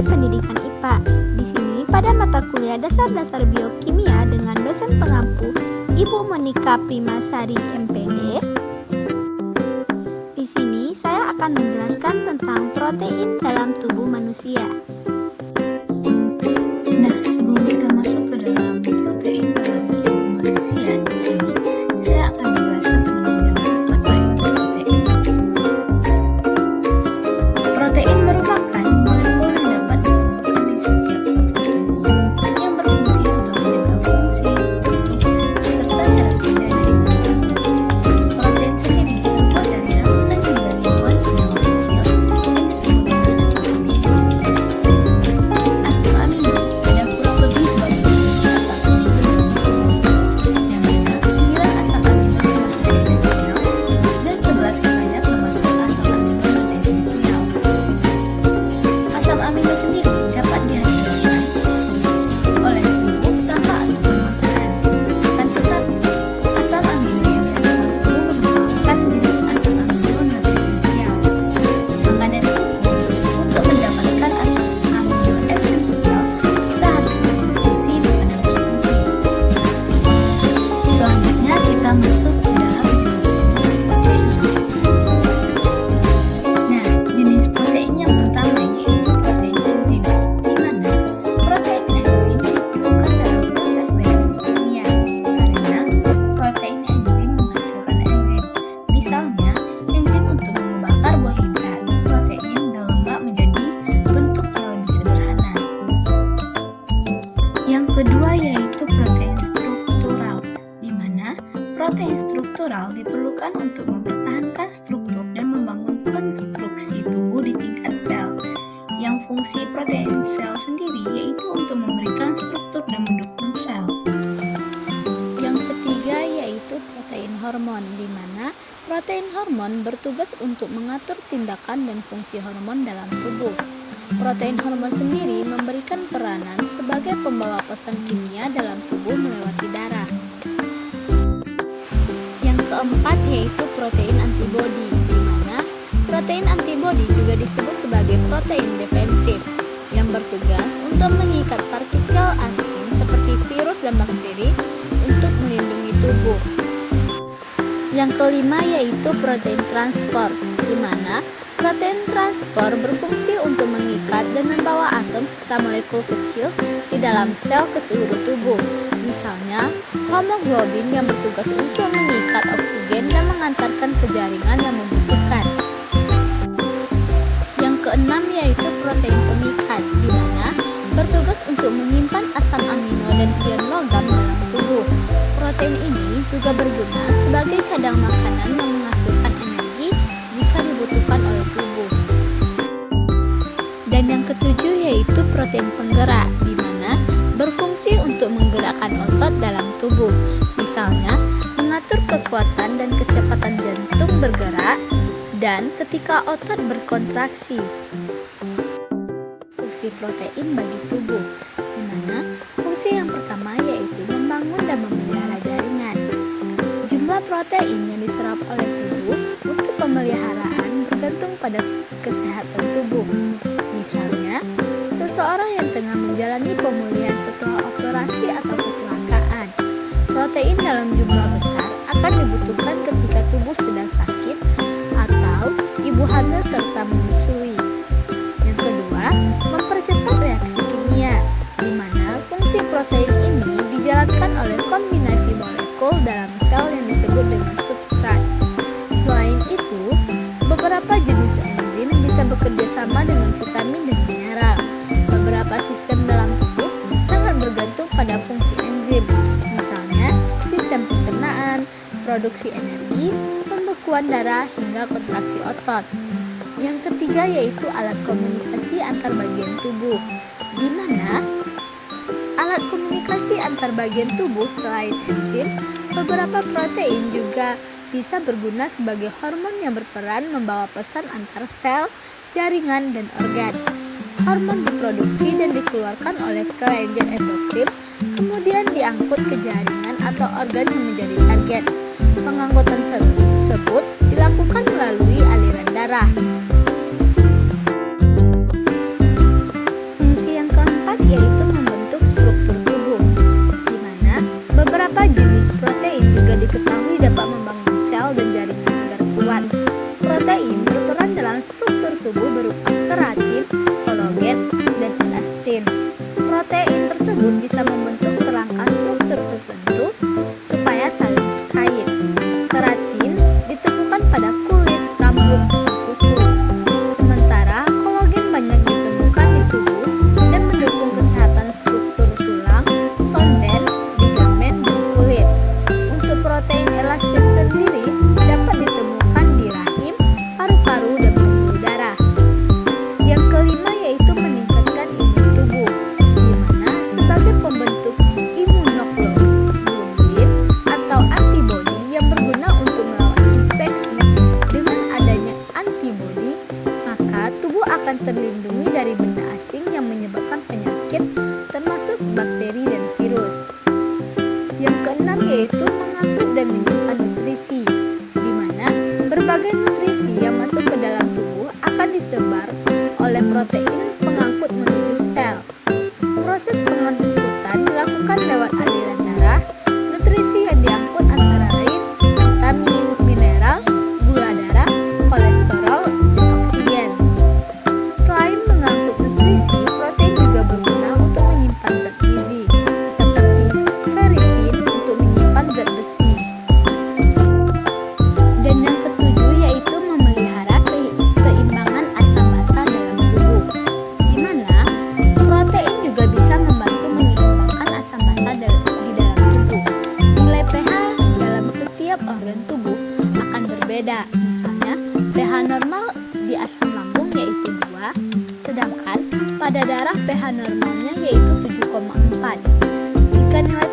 Pendidikan IPA. Di sini pada mata kuliah Dasar-Dasar Biokimia dengan dosen pengampu Ibu Monika Primasari MPD. Di sini saya akan menjelaskan tentang protein dalam tubuh manusia. Nah, sebelum kita masuk ke dalam protein dalam tubuh manusia, di sini saya akan menjelaskan apa itu protein. Protein merupakan molekul yang dapat ditemukan di setiap sel tubuh yang berfungsi untuk menjaga fungsi, serta cara kerja dari badan. Protein sendiri terbuat dari ratusan hingga ribuan senyawa kecil yang disebut dengan asam amino. Asam amino ada kurang lebih 20 asam amino yang mana 9 asam amino termasuk esensial dan 11 sisanya termasuk asam amino non esensial. Asam amino sendiri dapat dihasilkan oleh tubuh tanpa asupan makanan. Akan tetapi, asam amino yang dihasilkan tubuh merupakan jenis asam amino non esensial. Maka dari itu, untuk mendapatkan asam amino esensial, kita harus berkonsumsi makanan tertentu. Selanjutnya kita masuk ke dalam jenis protein. Nah, jenis protein yang pertama yaitu protein enzim, di mana protein enzim diperlukan dalam proses reaksi kimia karena protein enzim menghasilkan enzim. Misalnya, enzim untuk mengubah karbohidrat protein dan lemak menjadi bentuk yang lebih sederhana. Yang kedua yaitu protein struktural, di mana protein struktural diperlukan untuk mempertahankan struktur dan membangun konstruksi tubuh di tingkat sel. Yang fungsi protein sel sendiri yaitu untuk memberikan struktur dan mendukung sel. Yang ketiga yaitu protein hormon, di mana protein hormon bertugas untuk mengatur tindakan dan fungsi hormon dalam tubuh. Protein hormon sendiri memberikan peranan sebagai pembawa pesan kimia dalam tubuh melewati darah. Yang keempat yaitu protein antibodi, di mana protein antibodi juga disebut sebagai protein defensif yang bertugas untuk mengikat partikel asing seperti virus dan bakteri untuk melindungi tubuh. Yang kelima yaitu protein transport, di mana protein transport berfungsi untuk mengikat dan membawa atom serta molekul kecil di dalam sel ke seluruh tubuh. Misalnya, hemoglobin yang bertugas untuk mengikat oksigen dan mengantarkan ke jaringan yang membutuhkan. Yang keenam yaitu protein pengikat, di mana bertugas untuk menyimpan asam amino dan ion logam dalam tubuh. Protein ini juga berguna sebagai cadang makanan yang menghasilkan energi jika dibutuhkan oleh tubuh. Dan yang ketujuh yaitu protein penggerak, di mana berfungsi untuk menggerakkan otot dalam tubuh. Misalnya, mengatur kekuatan dan kecepatan jantung bergerak dan ketika otot berkontraksi. Fungsi protein bagi tubuh, di mana fungsi yang pertama yaitu membangun dan memelihara jaringan. Jumlah protein yang diserap oleh tubuh untuk pemeliharaan bergantung pada kesehatan tubuh. Misalnya, seseorang yang tengah menjalani pemulihan setelah operasi atau kecelakaan, protein dalam jumlah besar akan dibutuhkan ketika tubuh sedang sakit atau ibu hamil serta menyusui. Yang kedua, mempercepat reaksi kimia, di mana fungsi protein ini dijalankan oleh kombinasi molekul dalam sel yang disebut dengan substrat. Selain itu, beberapa jenis enzim bisa bekerja sama dengan vitamin dan mineral. Beberapa sistem dalam tubuh sangat bergantung pada fungsi enzim, misalnya sistem pencernaan, produksi energi, pembekuan darah, hingga kontraksi otot. Yang ketiga yaitu alat komunikasi antar bagian tubuh, di mana alat komunikasi antar bagian tubuh selain enzim, beberapa protein juga bisa berguna sebagai hormon yang berperan membawa pesan antar sel, jaringan, dan organ. Hormon diproduksi dan dikeluarkan oleh kelenjar endokrin, kemudian diangkut ke jaringan atau organ yang menjadi target. Pengangkutan tersebut dilakukan melalui aliran darah. tubuh berupa keratin, kolagen, dan elastin. Protein tersebut bisa membentuk kerangka struktur tertentu supaya saling terkait. Keratin ditemukan pada kulit, rambut, dan kuku. Sementara kolagen banyak ditemukan di tubuh dan mendukung kesehatan struktur tulang, tendon, ligamen, dan kulit. Untuk protein elastin sendiri dapat ditemukan di rahim, paru-paru, dan pembuluh darah. Yang kelima yaitu meningkatkan imun tubuh, di mana sebagai pembentuk imunoglobulin atau antibodi yang berguna untuk melawan infeksi. Dengan adanya antibodi, maka tubuh akan terlindungi dari benda asing yang menyebabkan penyakit, termasuk bakteri dan virus. Yang keenam yaitu mengangkut dan menyimpan nutrisi, di mana berbagai nutrisi yang masuk ke dalam tubuh akan disebar oleh protein pengangkut menuju sel. Proses pengangkutan dilakukan lewat aliran darah. Nutrisi yang diangkut antara lain vitamin, mineral, gula darah, kolesterol, dan oksigen. Selain mengangkut nutrisi, protein juga berguna untuk menyimpan zat gizi, seperti ferritin untuk menyimpan zat besi. Dan yang ketujuh yaitu memelihara keseimbangan asam basa dalam tubuh, di mana protein juga bisa membantu menyeimbangkan asam basa di dalam tubuh. Nilai pH dalam setiap organ tubuh akan berbeda. Misalnya, pH normal di asam lambung yaitu 2, sedangkan pada darah pH normalnya yaitu 7,4. Jika nilai